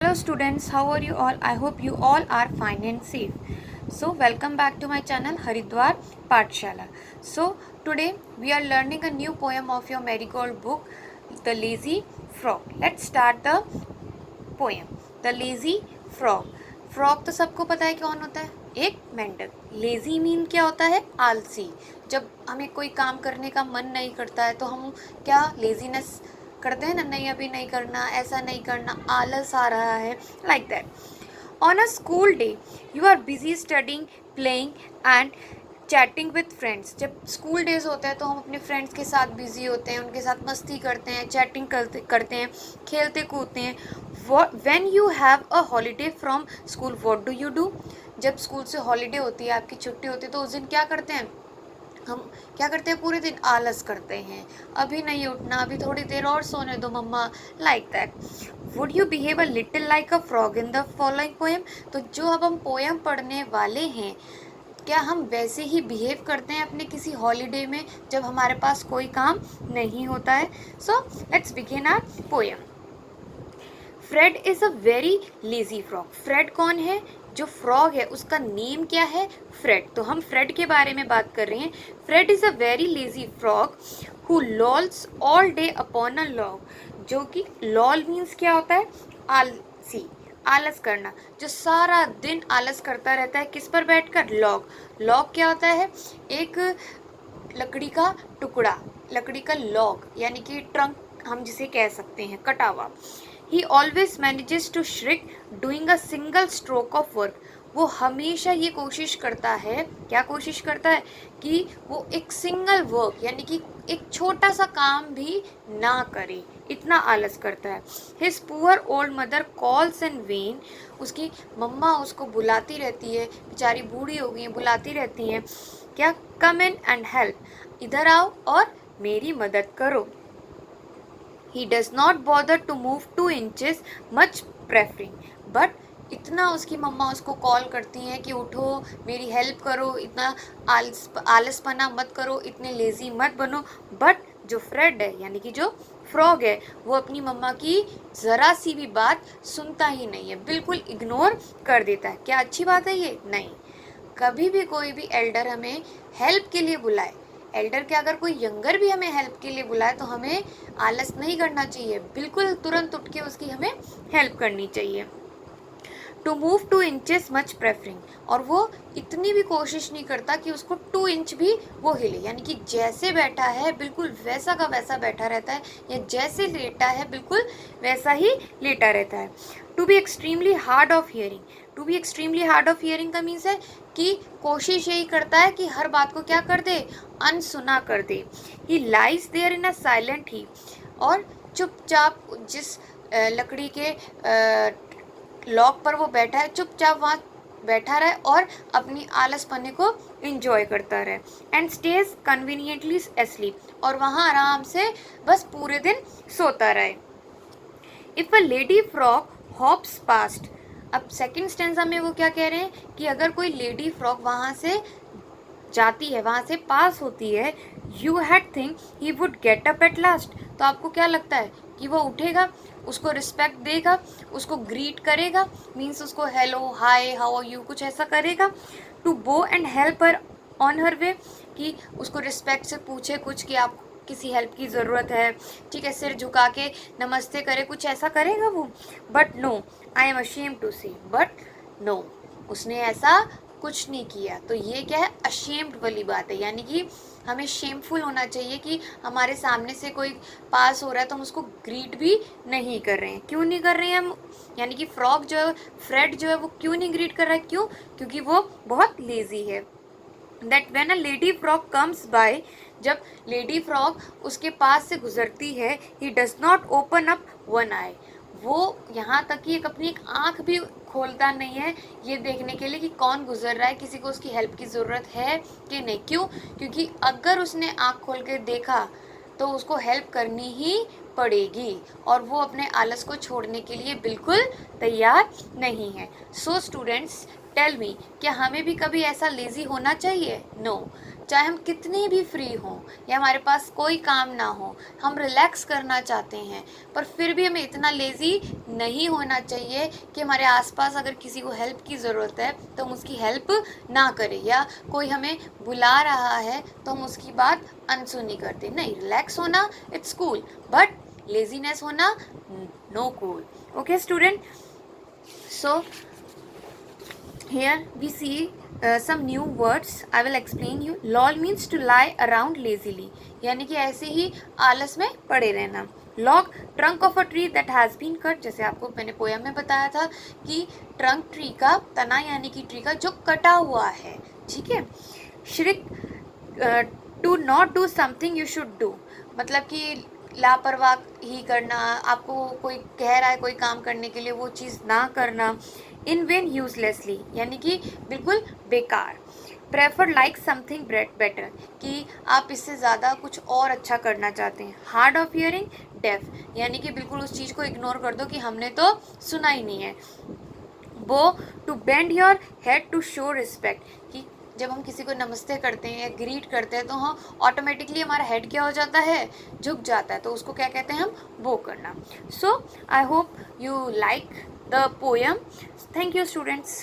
Hello students, how are you all? I hope you all are fine and safe. So welcome back to my channel Haridwar Pathshala. So today we are learning a new poem of your Marigold book, The Lazy Frog. Let's start the poem. The Lazy Frog. Frog तो सबको पता है कौन होता है, एक मेंढक. Lazy mean क्या होता है, आलसी. जब हमें कोई काम करने का मन नहीं करता है तो हम क्या लेजीनेस करते हैं ना, नहीं अभी नहीं करना, ऐसा नहीं करना, आलस आ रहा है, like that. On a school day you are busy studying, playing and chatting with friends. जब स्कूल डेज होते हैं तो हम अपने फ्रेंड्स के साथ बिजी होते हैं, उनके साथ मस्ती करते हैं, चैटिंग करते हैं, खेलते कूदते हैं. When you have a holiday from school what do you do. जब स्कूल से हॉलीडे होती है, आपकी छुट्टी होती है, तो उस दिन क्या करते हैं हम, क्या करते हैं, पूरे दिन आलस करते हैं, अभी नहीं उठना, अभी थोड़ी देर और सोने दो मम्मा, like that. Would you behave a little like a frog in the following poem. तो जो अब हम पोएम पढ़ने वाले हैं, क्या हम वैसे ही बिहेव करते हैं अपने किसी हॉलीडे में जब हमारे पास कोई काम नहीं होता है. So let's begin our poem. Fred is a very lazy frog. Fred कौन है, जो फ्रॉग है उसका नेम क्या है, फ्रेड. तो हम फ्रेड के बारे में बात कर रहे हैं. Fred is a very lazy frog who lolls all day upon a log. जो कि लॉल मीन्स क्या होता है, आलसी, आलस करना. जो सारा दिन आलस करता रहता है, किस पर बैठकर, लॉग. लॉग क्या होता है, एक लकड़ी का टुकड़ा, लकड़ी का लॉग यानी कि ट्रंक हम जिसे कह सकते हैं, कटा हुआ. He always manages to shrink doing a single stroke of work. वो हमेशा ये कोशिश करता है, क्या कोशिश करता है, कि वो एक सिंगल वर्क यानी कि एक छोटा सा काम भी ना करे, इतना आलस करता है. His poor old mother calls in vain. उसकी मम्मा उसको बुलाती रहती है, बेचारी बूढ़ी हो गई है, बुलाती रहती हैं, क्या, come in and help, इधर आओ और मेरी मदद करो. He does not bother to move 2 inches, much preferring. But इतना उसकी मम्मा उसको कॉल करती हैं कि उठो, मेरी हेल्प करो, इतना आलसपना मत करो, इतने लेजी मत बनो. बट जो फ्रेड है यानी कि जो फ्रॉग है, वो अपनी मम्मा की ज़रा सी भी बात सुनता ही नहीं है, बिल्कुल इग्नोर कर देता है. क्या अच्छी बात है ये, नहीं. कभी भी कोई भी एल्डर हमें हेल्प के लिए बुलाए, एल्डर के अगर कोई यंगर भी हमें हेल्प के लिए बुलाए, तो हमें आलस नहीं करना चाहिए, बिल्कुल तुरंत उठ के उसकी हमें हेल्प करनी चाहिए. To move 2 inches much preferring. और वो इतनी भी कोशिश नहीं करता कि उसको 2 इंच भी वो हिले, यानी कि जैसे बैठा है बिल्कुल वैसा का वैसा बैठा रहता है, या जैसे लेटा है बिल्कुल वैसा ही लेटा रहता है. To be extremely hard of hearing. To be extremely hard of hearing का मीन्स है कि कोशिश यही करता है कि हर बात को क्या कर दे, अनसुना कर दे. He lies there in a silent he. और चुपचाप जिस लकड़ी के लॉक पर वो बैठा है, चुपचाप वहाँ बैठा रहे और अपनी आलसपने को इंजॉय करता रहे. And stage conveniently asleep. और वहाँ आराम से बस पूरे दिन सोता रहे. If a lady frog hops past. अब सेकंड स्टेंजा में वो क्या कह रहे हैं कि अगर कोई लेडी फ्रॉग वहाँ से जाती है, वहाँ से पास होती है, you had think he would get up at last. तो आपको क्या लगता है कि वो उठेगा, उसको रिस्पेक्ट देगा, उसको ग्रीट करेगा, मीन्स उसको hello, hi, how are you, कुछ ऐसा करेगा. To go and help her on her way. कि उसको रिस्पेक्ट से पूछे कुछ कि आप किसी हेल्प की ज़रूरत है, ठीक है, सिर झुका के नमस्ते करे, कुछ ऐसा करेगा वो. But no, I am ashamed to say. But no, उसने ऐसा कुछ नहीं किया. तो ये क्या है, अशेम्ड वाली बात है, यानी कि हमें शेमफुल होना चाहिए कि हमारे सामने से कोई पास हो रहा है तो हम उसको ग्रीट भी नहीं कर रहे हैं. क्यों नहीं कर रहे हैं हम, यानी कि फ्रॉग जो है, फ्रेड जो है, वो क्यों नहीं ग्रीट कर रहा है, क्यों, क्योंकि वो बहुत लेजी है. That when a lady frog comes by. जब लेडी फ्रॉग उसके पास से गुजरती है, he does not open up one eye. वो यहाँ तक कि अपनी एक आँख भी खोलता नहीं है ये देखने के लिए कि कौन गुजर रहा है, किसी को उसकी हेल्प की ज़रूरत है कि नहीं. क्यों, क्योंकि अगर उसने आँख खोल के देखा तो उसको हेल्प करनी ही पड़ेगी, और वो अपने आलस को छोड़ने के लिए बिल्कुल तैयार नहीं है. सो स्टूडेंट्स, टेल मी, क्या हमें भी कभी ऐसा लेज़ी होना चाहिए? नो। चाहे हम कितने भी फ्री हों या हमारे पास कोई काम ना हो, हम रिलैक्स करना चाहते हैं, पर फिर भी हमें इतना लेज़ी नहीं होना चाहिए कि हमारे आसपास अगर किसी को हेल्प की ज़रूरत है तो हम उसकी हेल्प ना करें, या कोई हमें बुला रहा है तो हम उसकी बात अनसुनी करते। नहीं, रिलैक्स होना इट्स कूल, बट लेजीनेस होना know cool. Okay student, so here we see some new words. I will explain you. lol means to lie around lazily, यानी कि ऐसे ही आलस में पड़े रहना। log, trunk of a tree that has been cut, जैसे आपको मैंने पोयम में बताया था कि ट्रंक ट्री का, तना यानी कि ट्री का जो कटा हुआ है, ठीक है। Shirk, to not do something you should do, मतलब कि लापरवाही करना, आपको कोई कह रहा है कोई काम करने के लिए वो चीज़ ना करना। इन वेन, यूजलेसली, यानी कि बिल्कुल बेकार। प्रेफर लाइक समथिंग बेटर, कि आप इससे ज़्यादा कुछ और अच्छा करना चाहते हैं। हार्ड ऑफ हियरिंग, डेफ, यानी कि बिल्कुल उस चीज़ को इग्नोर कर दो कि हमने तो सुना ही नहीं है। Bow, to bend your head to show respect, कि जब हम किसी को नमस्ते करते हैं या ग्रीट करते हैं तो हाँ ऑटोमेटिकली हमारा हेड क्या हो जाता है, झुक जाता है, तो उसको क्या कहते हैं हम, वो करना। So I hope you like the poem. Thank you students.